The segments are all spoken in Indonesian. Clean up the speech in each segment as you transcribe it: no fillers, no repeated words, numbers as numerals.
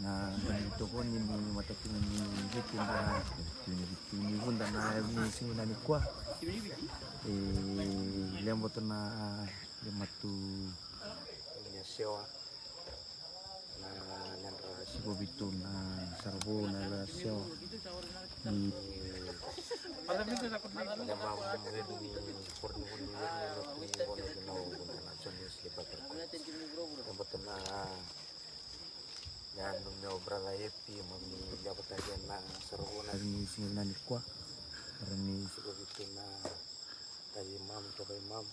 na ganito ko ni matatu ni hitin na ni bunda na ni singuna ni kwa lembo to na lematu ni sewa na nandra sibo bitu na sarbo na la sewa ni pada minta takut na mam ni porno ni na bunda na sonis lebat lembo na yan nung naobra la happy mami dapat aja na saruna ni singna ni kwa rani sigo bitu na tayi mam coba mam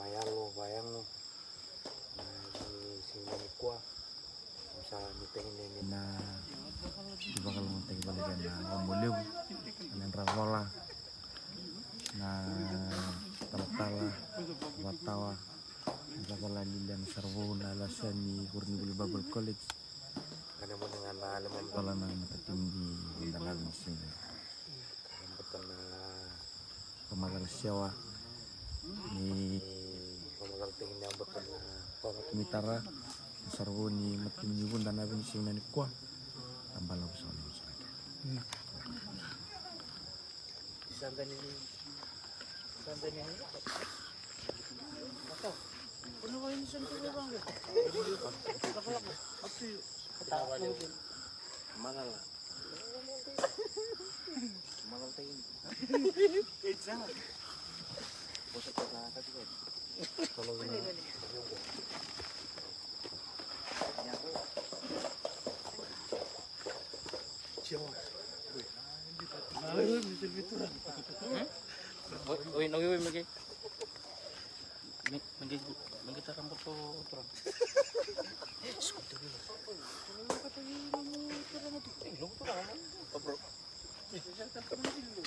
mayalo bayang na ni singna ni kwa sa miteng ni na di bakal monteng balikan na muliw nan rawola na tala watawa Bakal lilan sarwona alasan ni Hurnibuli Bible College. Ada mo dengan alam pala na matatimdi undangan sini. Betul na pemagal siyawa ni pemagal tingin yang betul na pamakimitara sarwoni matimdi undangan sini ni kwa tambalaw sa ulo sa akin. Sandan ini ano ba yun saan ko bang? Lakalak. Apsi. Malala. Malala tayo. It's not. Bosok ka na kasi ko. Kalau ini. Ciao. Ay, misal bituran. Oy, noy magi. Mengita rambut ko turang. Skuter dulu. Ini kata ini turang itu. Lo turang apa bro? Bisa kan dulu.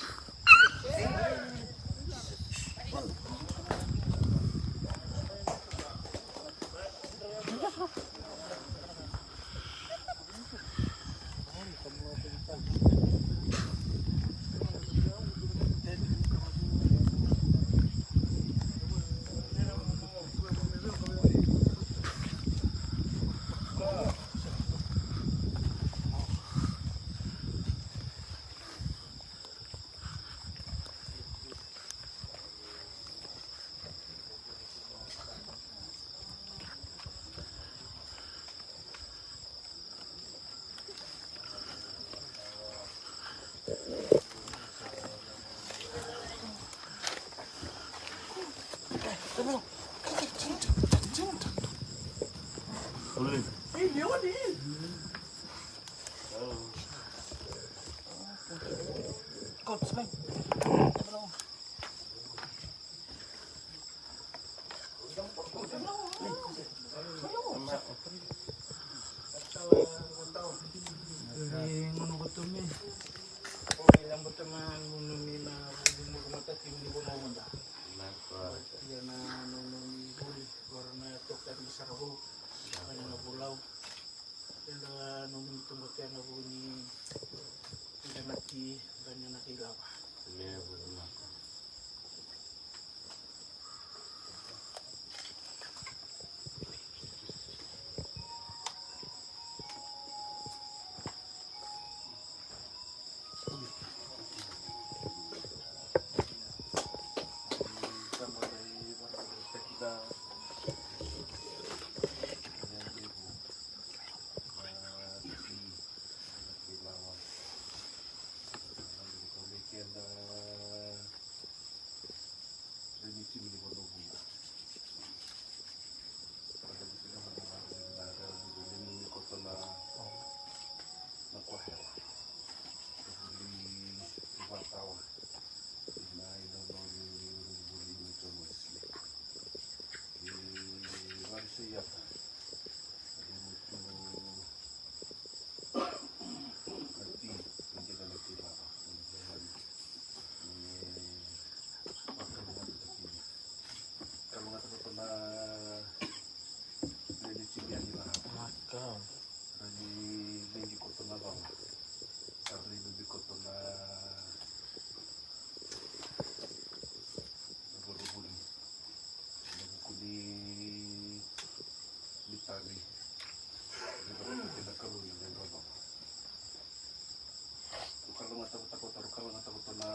Kalau takut kalau takut na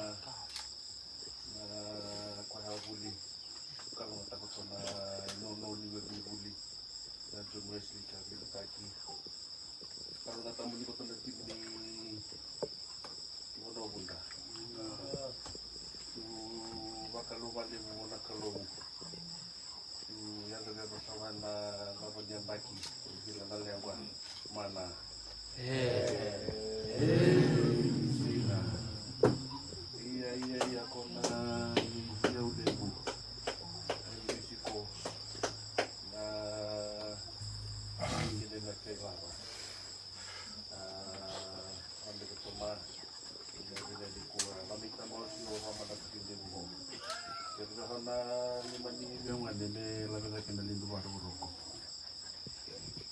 kuya buli. Kalau takut na no ni buli. Dan John Wesley kami lagi. Kalau tamu ni ko na tim ni Mono bunda. Tu bakal balik mo na kalong. Tu yang ada bersama na bagian bagi. Bila na lewat mana. Iya kona ya udah bu risiko na ini nak kelar ambil ketemu jadi di kurang kami kita mau sih sama nak pinjam bu jadi karena lima yang ada ni lagi kendali dua rokok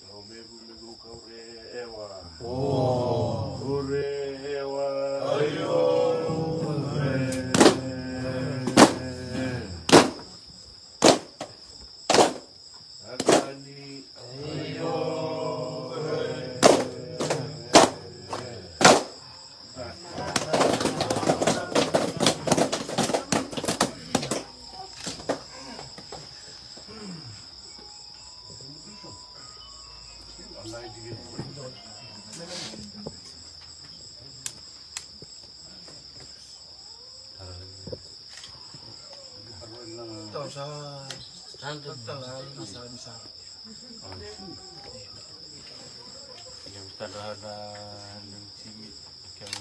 kau megu kau rewa rewa ayo Ito sa tanggal nasa bisa. Yang sederhana yang simit yang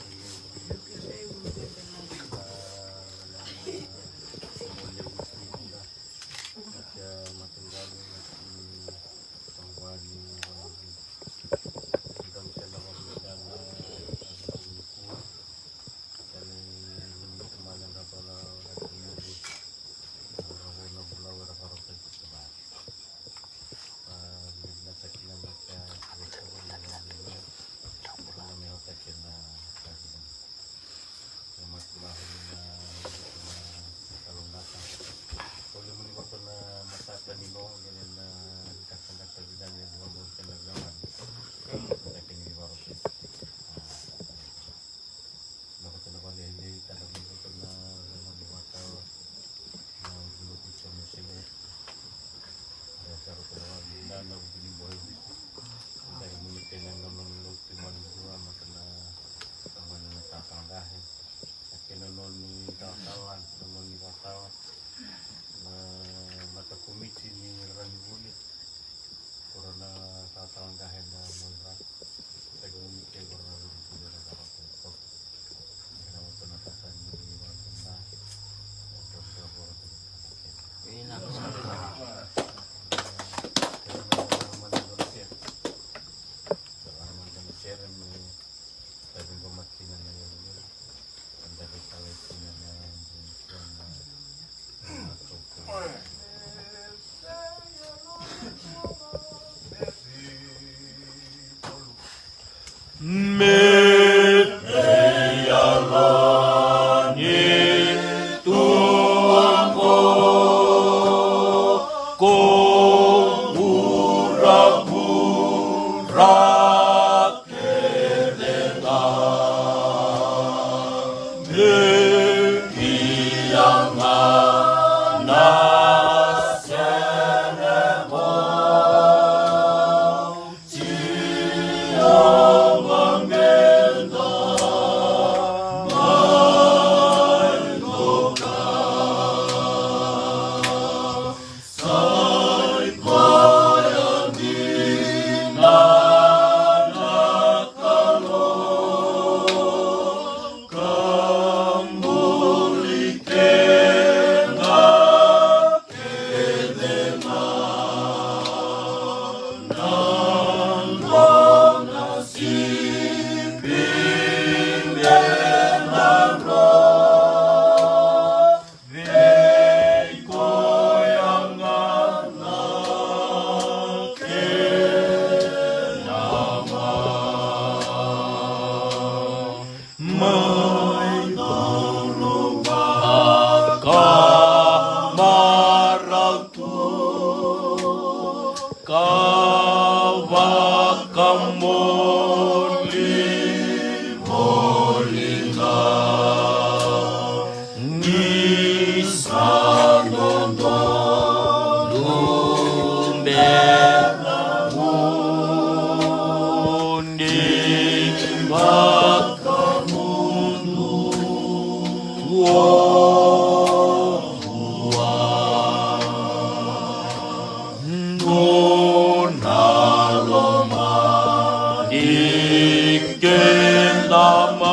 naman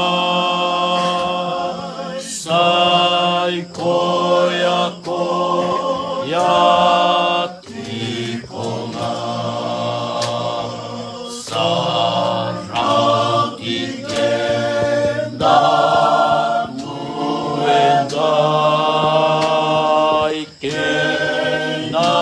say koya ti ko nga sarang ikenda tuenday kena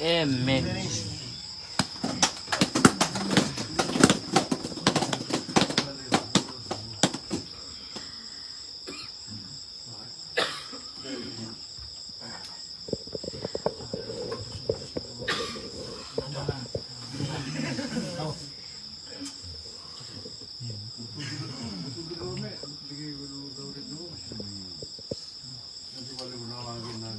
Amen. tawagin na.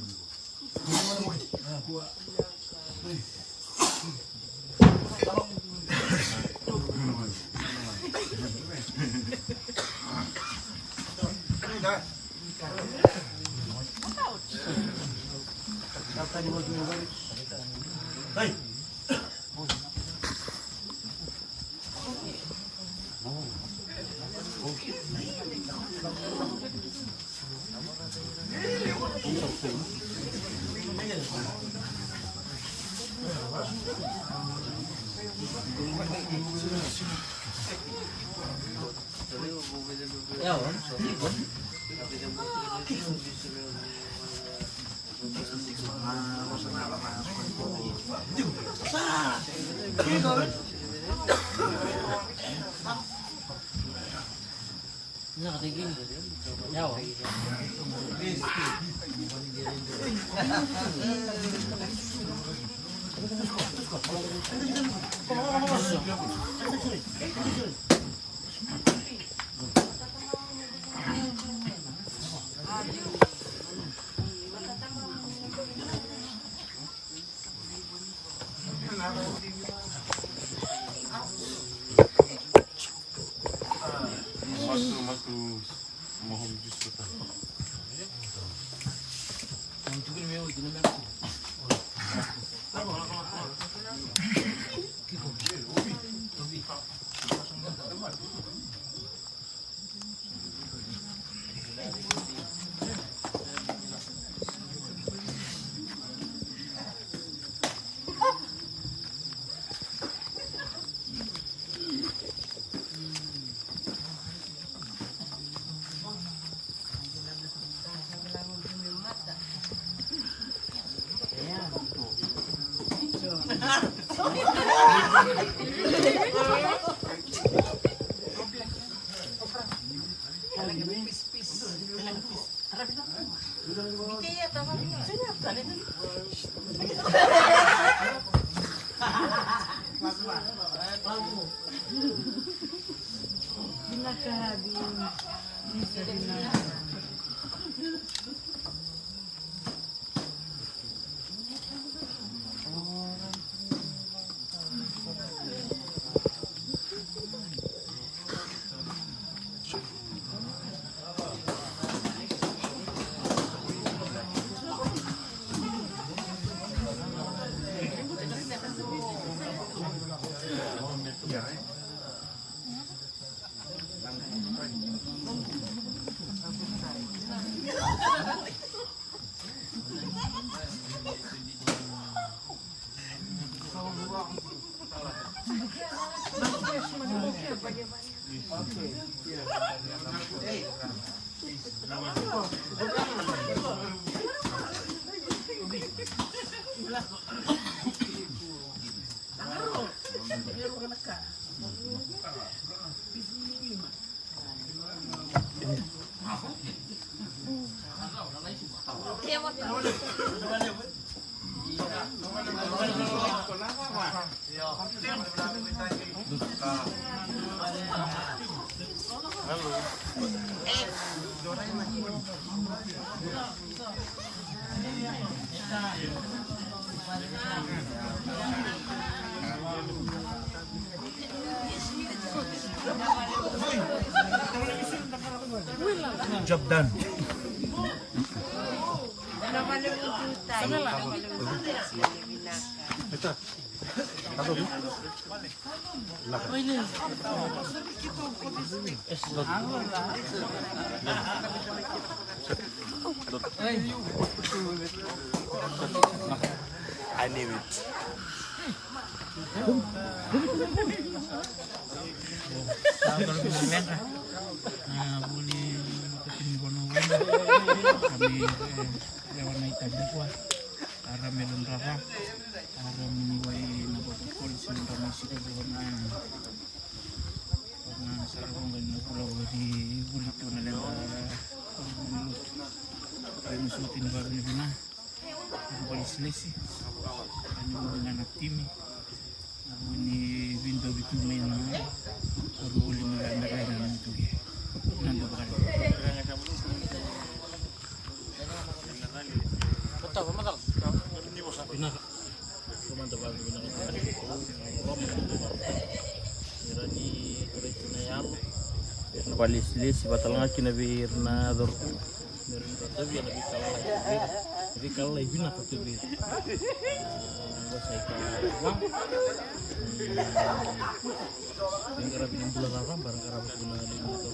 Job done. I knew it. Boleh ketinggalan kami lewat naik tadi kuah arah melon rafa arah meniwai nabot polisi informasi ke bukan karena sarang banyak pulau di bulit tu nalar bulut kami sutin baru ni bina polisi lesi kami dengan tim ini window itu main baru boleh mereka dalam itu nanti bakal bina cuma dapat bina kan lom mira di itu na yalo na balislis batal nga kinabir na dor meron ko tabi na bikala bina ko tabi saya wang yang kerap ini bulan apa barang kerap guna di motor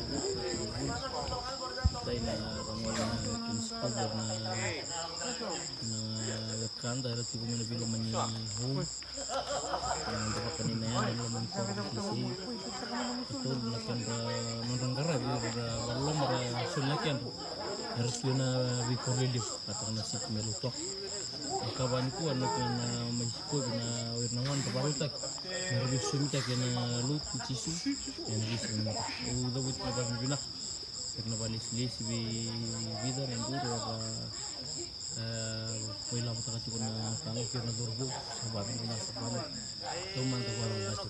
kita ini orang jenis pagar na kan dari tiba mana belum menyihu yang dapat kanina yang belum mengkorupsi itu melakukan mendengar ada belum ada sulakan harus guna bikorelif katakan nasib melutok kawan ku anu kena menjiko kena wirnawan kebarutak nerbi sumita kena lut cisu yang bisa udah buat apa bina karena balis lis bidar yang dulu apa poila mata kasih kena kalau kena durbu sabar kena sabar tu mantap orang baca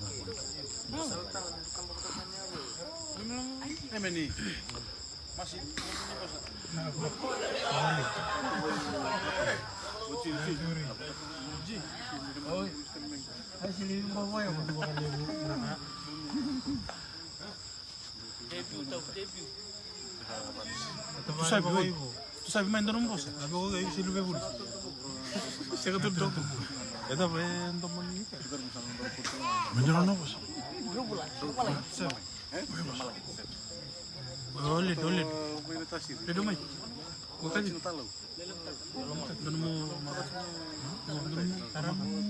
ini masih Tu sabe main dorong bos? Abi ko kayo sila be buli. Siya ka tudok. Ito ba yung tomon ni ka? Main dorong no bos. Oleh. Pedo mai. Gua kaji. Dan mo taram makan.